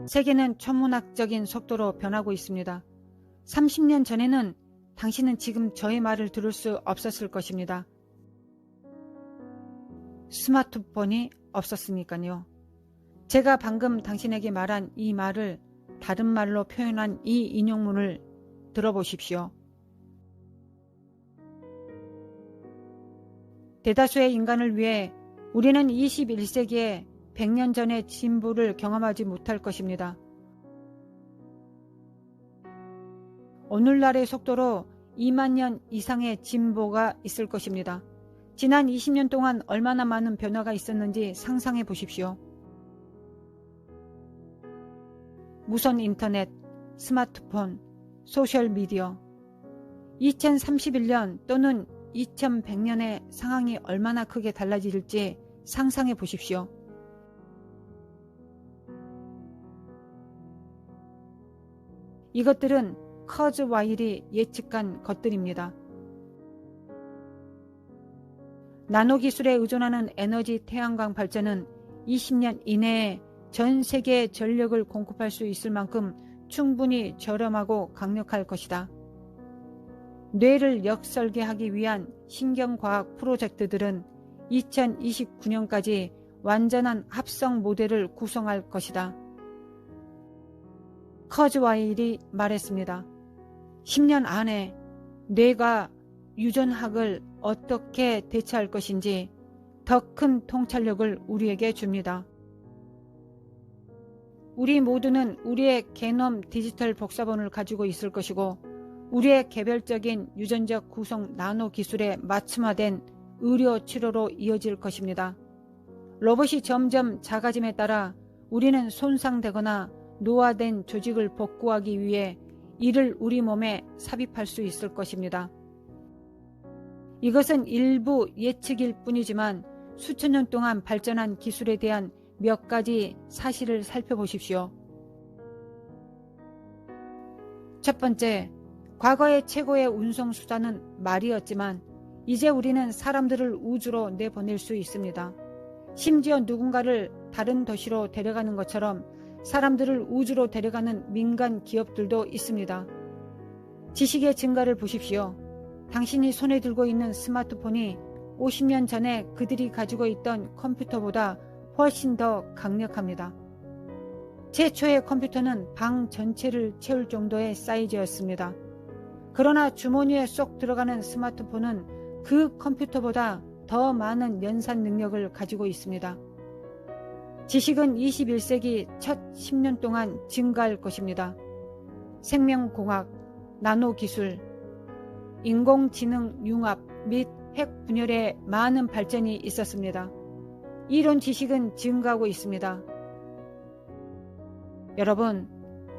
세계는 천문학적인 속도로 변하고 있습니다. 30년 전에는 당신은 지금 저의 말을 들을 수 없었을 것입니다. 스마트폰이 없었으니까요. 제가 방금 당신에게 말한 이 말을 다른 말로 표현한 이 인용문을 들어보십시오. 대다수의 인간을 위해 우리는 21세기에 100년 전의 진보를 경험하지 못할 것입니다. 오늘날의 속도로 2만 년 이상의 진보가 있을 것입니다. 지난 20년 동안 얼마나 많은 변화가 있었는지 상상해 보십시오. 무선 인터넷, 스마트폰, 소셜미디어. 2031년 또는 2100년의 상황이 얼마나 크게 달라질지 상상해 보십시오. 이것들은 커즈와일이 예측한 것들입니다. 나노기술에 의존하는 에너지 태양광 발전은 20년 이내에 전 세계의 전력을 공급할 수 있을 만큼 충분히 저렴하고 강력할 것이다. 뇌를 역설계하기 위한 신경과학 프로젝트들은 2029년까지 완전한 합성 모델을 구성할 것이다. 커즈와일이 말했습니다. 10년 안에 뇌가 유전학을 어떻게 대체할 것인지 더 큰 통찰력을 우리에게 줍니다. 우리 모두는 우리의 게놈 디지털 복사본을 가지고 있을 것이고 우리의 개별적인 유전적 구성 나노 기술에 맞춤화된 의료 치료로 이어질 것입니다. 로봇이 점점 작아짐에 따라 우리는 손상되거나 노화된 조직을 복구하기 위해 이를 우리 몸에 삽입할 수 있을 것입니다. 이것은 일부 예측일 뿐이지만 수천 년 동안 발전한 기술에 대한 몇 가지 사실을 살펴보십시오. 첫 번째, 과거의 최고의 운송수단은 말이었지만 이제 우리는 사람들을 우주로 내보낼 수 있습니다. 심지어 누군가를 다른 도시로 데려가는 것처럼 사람들을 우주로 데려가는 민간 기업들도 있습니다. 지식의 증가를 보십시오. 당신이 손에 들고 있는 스마트폰이 50년 전에 그들이 가지고 있던 컴퓨터보다 훨씬 더 강력합니다. 최초의 컴퓨터는 방 전체를 채울 정도의 사이즈였습니다. 그러나 주머니에 쏙 들어가는 스마트폰은 그 컴퓨터보다 더 많은 연산 능력을 가지고 있습니다. 지식은 21세기 첫 10년 동안 증가할 것입니다. 생명공학, 나노기술, 인공지능 융합 및 핵 분열에 많은 발전이 있었습니다. 이론 지식은 증가하고 있습니다. 여러분,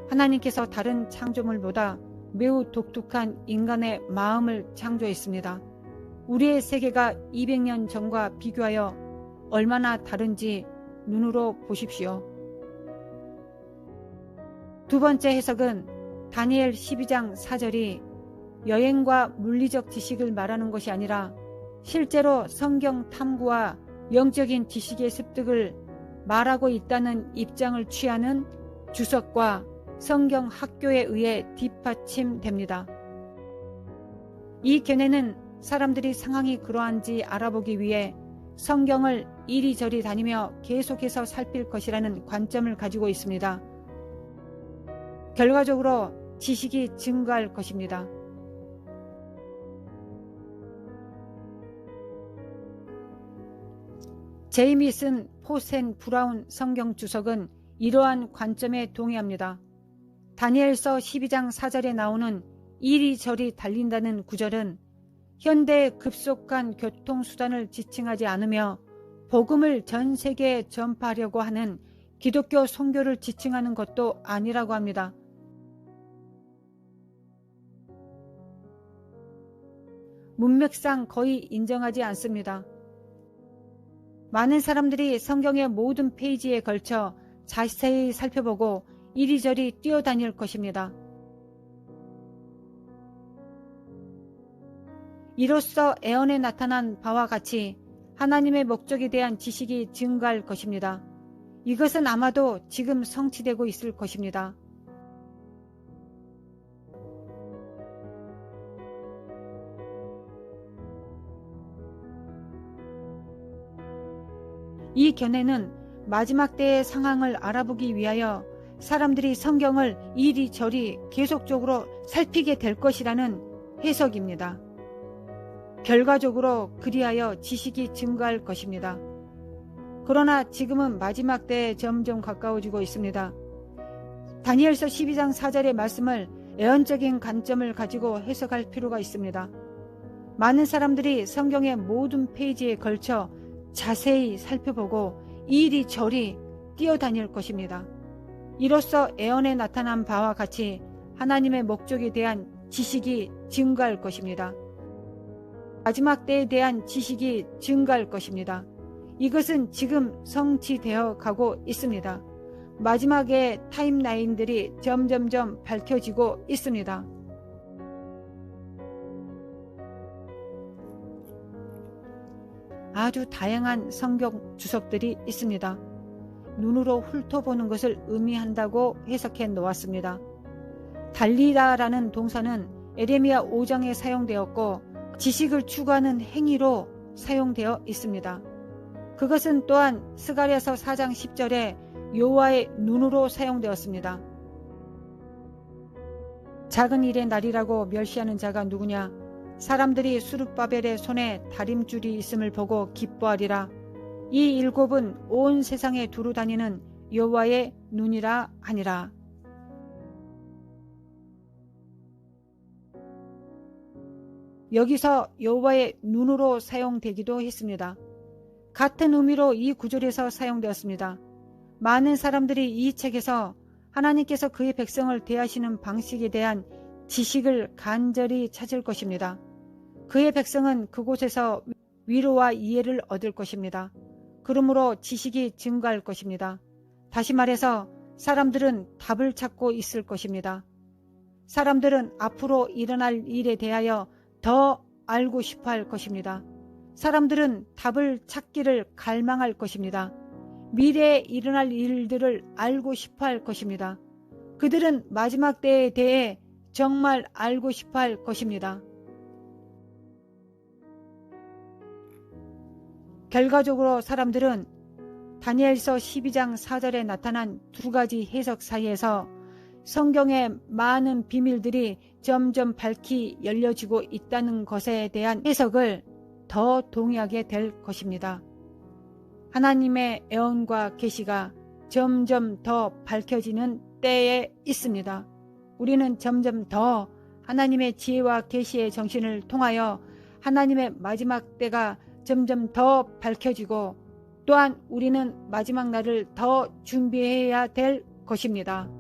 하나님께서 다른 창조물보다 매우 독특한 인간의 마음을 창조했습니다. 우리의 세계가 200년 전과 비교하여 얼마나 다른지 눈으로 보십시오. 두 번째 해석은 다니엘 12장 4절이 여행과 물리적 지식을 말하는 것이 아니라 실제로 성경 탐구와 영적인 지식의 습득을 말하고 있다는 입장을 취하는 주석과 성경 학교에 의해 뒷받침됩니다. 이 견해는 사람들이 상황이 그러한지 알아보기 위해 성경을 이리저리 다니며 계속해서 살필 것이라는 관점을 가지고 있습니다. 결과적으로 지식이 증가할 것입니다. 제이미슨 포센 브라운 성경 주석은 이러한 관점에 동의합니다. 다니엘서 12장 4절에 나오는 이리저리 달린다는 구절은 현대의 급속한 교통수단을 지칭하지 않으며 복음을 전 세계에 전파하려고 하는 기독교 선교를 지칭하는 것도 아니라고 합니다. 문맥상 거의 인정하지 않습니다. 많은 사람들이 성경의 모든 페이지에 걸쳐 자세히 살펴보고 이리저리 뛰어다닐 것입니다. 이로써 애언에 나타난 바와 같이 하나님의 목적에 대한 지식이 증가할 것입니다. 이것은 아마도 지금 성취되고 있을 것입니다. 이 견해는 마지막 때의 상황을 알아보기 위하여 사람들이 성경을 이리저리 계속적으로 살피게 될 것이라는 해석입니다. 결과적으로 그리하여 지식이 증가할 것입니다. 그러나 지금은 마지막 때에 점점 가까워지고 있습니다. 다니엘서 12장 4절의 말씀을 애언적인 관점을 가지고 해석할 필요가 있습니다. 많은 사람들이 성경의 모든 페이지에 걸쳐 자세히 살펴보고 이리저리 뛰어다닐 것입니다. 이로써 애언에 나타난 바와 같이 하나님의 목적에 대한 지식이 증가할 것입니다. 마지막 때에 대한 지식이 증가할 것입니다. 이것은 지금 성취되어 가고 있습니다. 마지막에 타임라인들이 점점점 밝혀지고 있습니다. 아주 다양한 성경 주석들이 있습니다. 눈으로 훑어보는 것을 의미한다고 해석해 놓았습니다. 달리다라는 동사는 에레미야 5장에 사용되었고 지식을 추구하는 행위로 사용되어 있습니다. 그것은 또한 스가랴서 4장 10절에 여호와의 눈으로 사용되었습니다. 작은 일의 날이라고 멸시하는 자가 누구냐? 사람들이 수룹바벨의 손에 다림줄이 있음을 보고 기뻐하리라. 이 일곱은 온 세상에 두루 다니는 여호와의 눈이라 하니라. 여기서 여호와의 눈으로 사용되기도 했습니다. 같은 의미로 이 구절에서 사용되었습니다. 많은 사람들이 이 책에서 하나님께서 그의 백성을 대하시는 방식에 대한 지식을 간절히 찾을 것입니다. 그의 백성은 그곳에서 위로와 이해를 얻을 것입니다. 그러므로 지식이 증가할 것입니다. 다시 말해서 사람들은 답을 찾고 있을 것입니다. 사람들은 앞으로 일어날 일에 대하여 더 알고 싶어 할 것입니다. 사람들은 답을 찾기를 갈망할 것입니다. 미래에 일어날 일들을 알고 싶어 할 것입니다. 그들은 마지막 때에 대해 정말 알고 싶어 할 것입니다. 결과적으로 사람들은 다니엘서 12장 4절에 나타난 두 가지 해석 사이에서 성경의 많은 비밀들이 점점 밝히 열려지고 있다는 것에 대한 해석을 더 동의하게 될 것입니다. 하나님의 애언과 계시가 점점 더 밝혀지는 때에 있습니다. 우리는 점점 더 하나님의 지혜와 계시의 정신을 통하여 하나님의 마지막 때가 점점 더 밝혀지고 또한 우리는 마지막 날을 더 준비해야 될 것입니다.